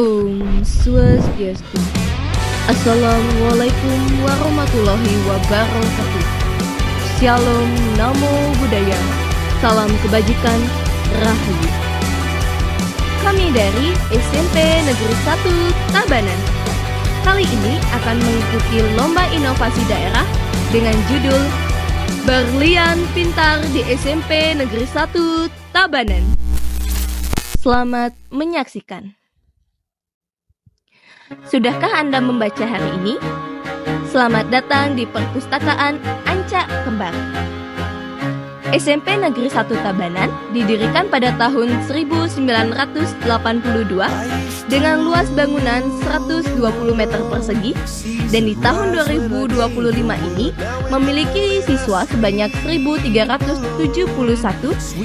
Om Swastiastu. Assalamualaikum warahmatullahi wabarakatuh. Shalom, Namo Buddhaya. Salam kebajikan, Rahayu. Kami dari SMP Negeri 1 Tabanan. Kali ini akan mengikuti lomba inovasi daerah dengan judul Berlian Pintar di SMP Negeri 1 Tabanan. Selamat menyaksikan. Sudahkah Anda membaca hari ini? Selamat datang di Perpustakaan Anca Kembar. SMP Negeri 1 Tabanan didirikan pada tahun 1982 dengan luas bangunan 120 meter persegi dan di tahun 2025 ini memiliki siswa sebanyak 1.371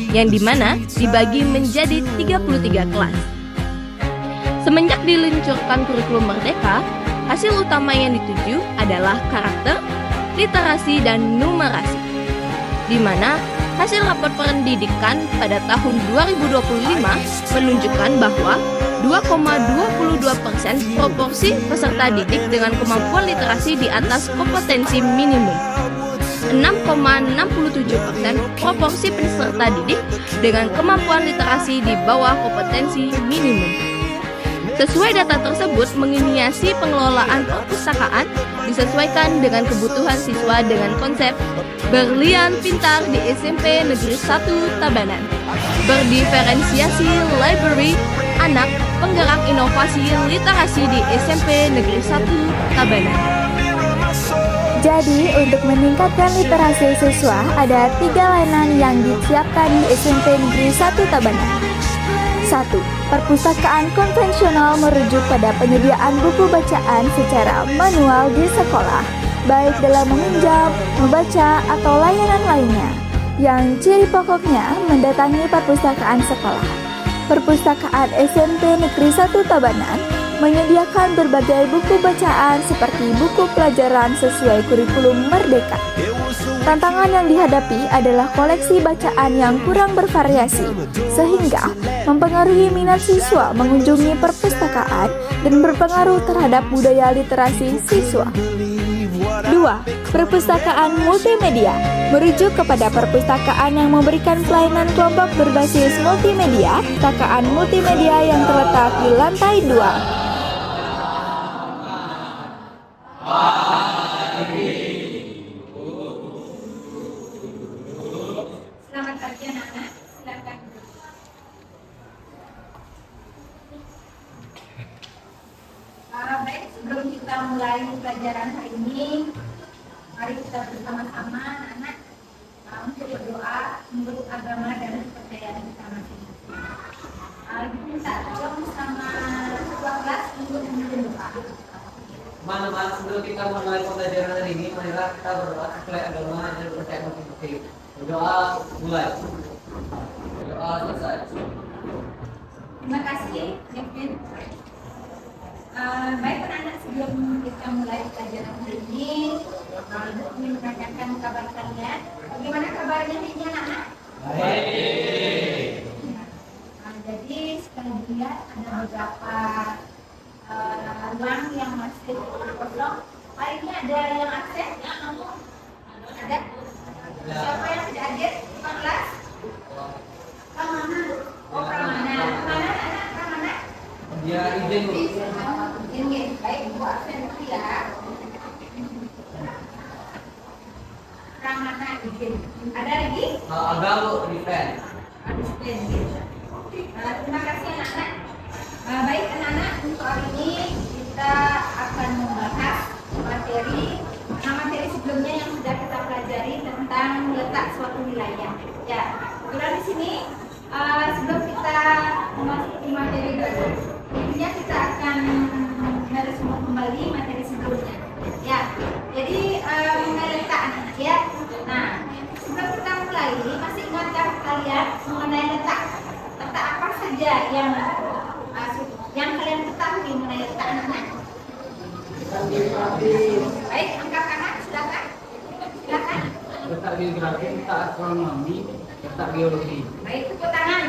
yang dimana dibagi menjadi 33 kelas. Semenjak diluncurkan kurikulum Merdeka, hasil utama yang dituju adalah karakter, literasi, dan numerasi. Di mana hasil rapor pendidikan pada tahun 2025 menunjukkan bahwa 2,22% proporsi peserta didik dengan kemampuan literasi di atas kompetensi minimum. 6,67% proporsi peserta didik dengan kemampuan literasi di bawah kompetensi minimum. Sesuai data tersebut, menginisiasi pengelolaan perpustakaan disesuaikan dengan kebutuhan siswa dengan konsep Berlian Pintar di SMP Negeri 1 Tabanan. Berdiferensiasi library anak penggerak inovasi literasi di SMP Negeri 1 Tabanan. Jadi, untuk meningkatkan literasi siswa, ada 3 layanan yang disiapkan di SMP Negeri 1 Tabanan. 1. Perpustakaan konvensional merujuk pada penyediaan buku bacaan secara manual di sekolah, baik dalam meminjam, membaca, atau layanan lainnya, yang ciri pokoknya mendatangi perpustakaan sekolah. Perpustakaan SMP Negeri 1 Tabanan menyediakan berbagai buku bacaan seperti buku pelajaran sesuai kurikulum Merdeka. Tantangan yang dihadapi adalah koleksi bacaan yang kurang bervariasi, sehingga mempengaruhi minat siswa mengunjungi perpustakaan dan berpengaruh terhadap budaya literasi siswa. 2. Perpustakaan multimedia merujuk kepada perpustakaan yang memberikan pelayanan kelompok berbasis multimedia, perpustakaan multimedia yang terletak di lantai 2. Selamat pagi anak-anak, silakan. Baik, sebelum kita mulai pelajaran hari ini, mari kita bersama-sama anak-anak untuk berdoa menurut agama dan kepercayaan kita masing-masing. Ibu minta tolong sama ketua kelas untuk memimpin doa. Teman-teman, sebelum kita mulai pembelajaran hari ini, marilah kita berdoa sesuai agama dan kepercayaan masing-masing. Berdoa mulai. Berdoa selesai. Terima kasih, Kevin. Baik anak-anak, sebelum kita mulai pelajaran hari ini, Ibu ingin menanyakan kabar kalian. Bagaimana kabarnya hari ini anak-anak? Baik. Jadi sekali dilihat ada beberapa ruang yang masih kosong. Hari ini ada yang absen? Ada? Siapa yang tidak hadir di kelas? Kamana? Oh, Kamana. Kamana anak? Kamana? Dia izin dulu. Izin, baik, Bu absen dulu ya. Kamana izin. Ada lagi? Agak bu, defend. Terima kasih anak-anak. Baik anak-anak, untuk hari ini kita akan membahas materi sebelumnya yang sudah kita pelajari tentang letak suatu wilayah. Ya, kemudian di sini sebelum kita memasuki materi baru, intinya kita akan meresumsi kembali materi sebelumnya. Ya, jadi mengenai letak anak-anak ya. Nah, sebelum kita mulai, masih ingatkah kalian mengenai letak? Letak apa saja yang kalian ketahui mengenai letak anak-anak? Baik, angkat tangan, silakan. letak geografi, letak astronomi, letak biologi. Baik, tepuk tangan.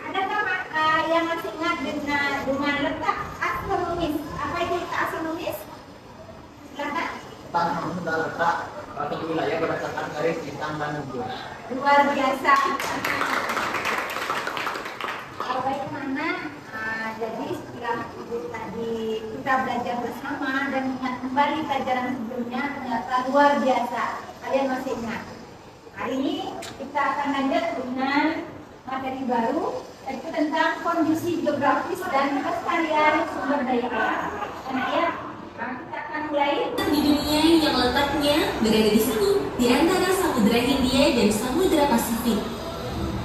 Adakah yang masih ingat dengan letak astronomis? Apa itu letak astronomis? Silakan. Letak atau wilayah berdasarkan garis bintang dan bulan. Luar biasa. Bagaimana? Jadi setelah tadi kita belajar bersama dan ingat kembali pelajaran sebelumnya, ternyata luar biasa. Kalian masih ingat? Hari ini kita akan lanjut dengan materi baru, yaitu tentang kondisi geografis dan kelestarian sumber daya alam. Ya, kita akan mulai. Di dunia yang letaknya berada di sini, di antara Samudra Hindia dan Samudra Pasifik.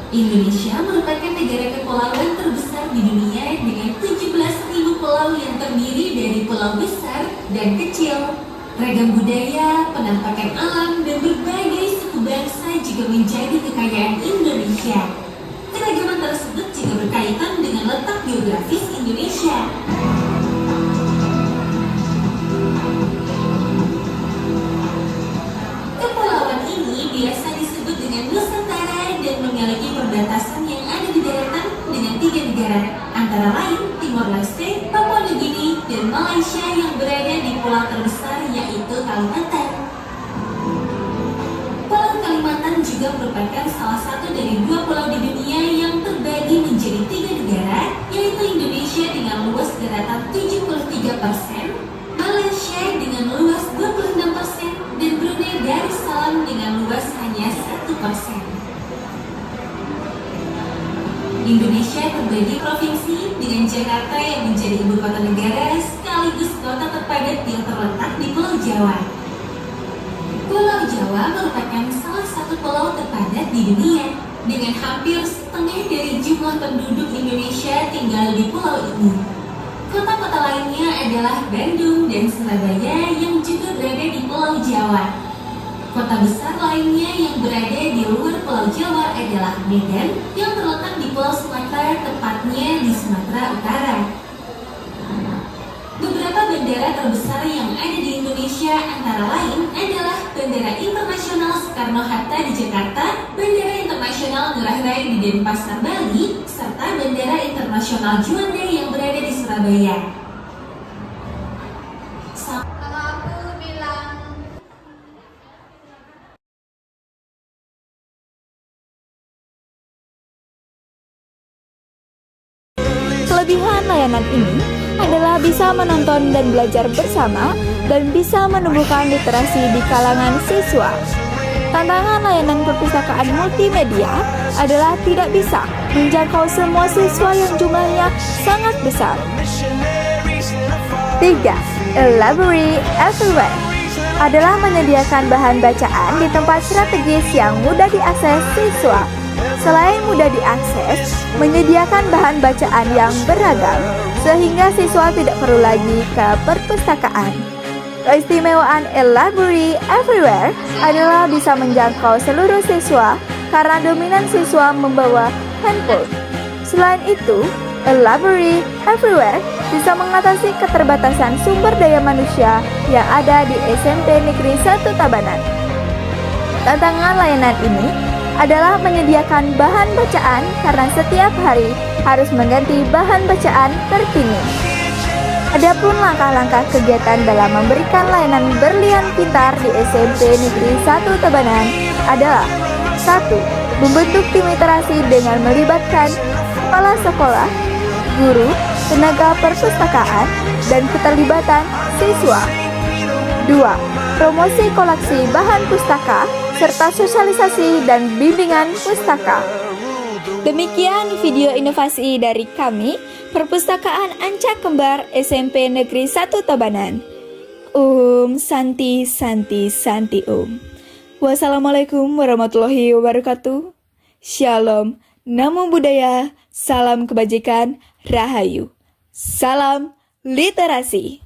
Indonesia merupakan negara kepulauan terbesar di dunia dengan 17.000 pulau yang terdiri dari pulau besar dan kecil. Ragam budaya, penampakan alam, dan berbagai suku bangsa juga menjadi kekayaan Indonesia. Keragaman tersebut juga berkaitan dengan letak geografis Indonesia. Kepulauan ini biasa disebut dengan Nusantara dan memiliki perbatasan yang ada di daratan dengan 3 negara, antara lain Timor Leste, Papua Nugini, dan Malaysia yang berada di pulau terbesar yaitu Kalimantan. Pulau Kalimantan juga merupakan salah satu dari 2 pulau di dunia yang terbagi menjadi 3 negara, yaitu Indonesia dengan luas daratan 73%, Malaysia dengan luas 26%, dan Brunei Darussalam dengan luas hanya 1%. Indonesia terbagi provinsi dengan Jakarta yang menjadi ibu kota negara sekaligus kota terpadat yang terletak di Pulau Jawa. Pulau Jawa merupakan salah satu pulau terpadat di dunia dengan hampir setengah dari jumlah penduduk Indonesia tinggal di pulau ini. Kota-kota lainnya adalah Bandung dan Surabaya yang juga berada di Pulau Jawa. Kota besar lainnya yang berada di luar Pulau Jawa adalah Medan yang terletak di Pulau Sumatera, tepatnya di Sumatera Utara. Beberapa bandara terbesar yang ada di Indonesia antara lain adalah Bandara Internasional Soekarno-Hatta di Jakarta, Bandara Internasional Ngurah Rai di Denpasar, Bali, serta Bandara Internasional Juanda yang berada di Surabaya. Kalau aku bilang Kelebihan layanan ini adalah bisa menonton dan belajar bersama dan bisa menumbuhkan literasi di kalangan siswa. Tantangan layanan perpustakaan multimedia adalah tidak bisa menjangkau semua siswa yang jumlahnya sangat besar. 3. A library everywhere adalah menyediakan bahan bacaan di tempat strategis yang mudah diakses siswa. Selain mudah diakses, menyediakan bahan bacaan yang beragam sehingga siswa tidak perlu lagi ke perpustakaan. Keistimewaan A Library Everywhere adalah bisa menjangkau seluruh siswa karena dominan siswa membawa handphone. Selain itu, A Library Everywhere bisa mengatasi keterbatasan sumber daya manusia yang ada di SMP Negeri 1 Tabanan. Tantangan layanan ini adalah menyediakan bahan bacaan karena setiap hari harus mengganti bahan bacaan terkini. Adapun langkah-langkah kegiatan dalam memberikan layanan berlian pintar di SMP Negeri 1 Tabanan adalah 1. Membentuk tim literasi dengan melibatkan kepala sekolah, guru, tenaga perpustakaan, dan keterlibatan siswa. 2. Promosi koleksi bahan pustaka serta sosialisasi dan bimbingan pustaka. Demikian video inovasi dari kami, Perpustakaan Anca Kembar SMP Negeri 1 Tabanan. Santi Santi Santi Wassalamualaikum warahmatullahi wabarakatuh. Shalom, namo buddhaya, salam kebajikan, rahayu. Salam literasi.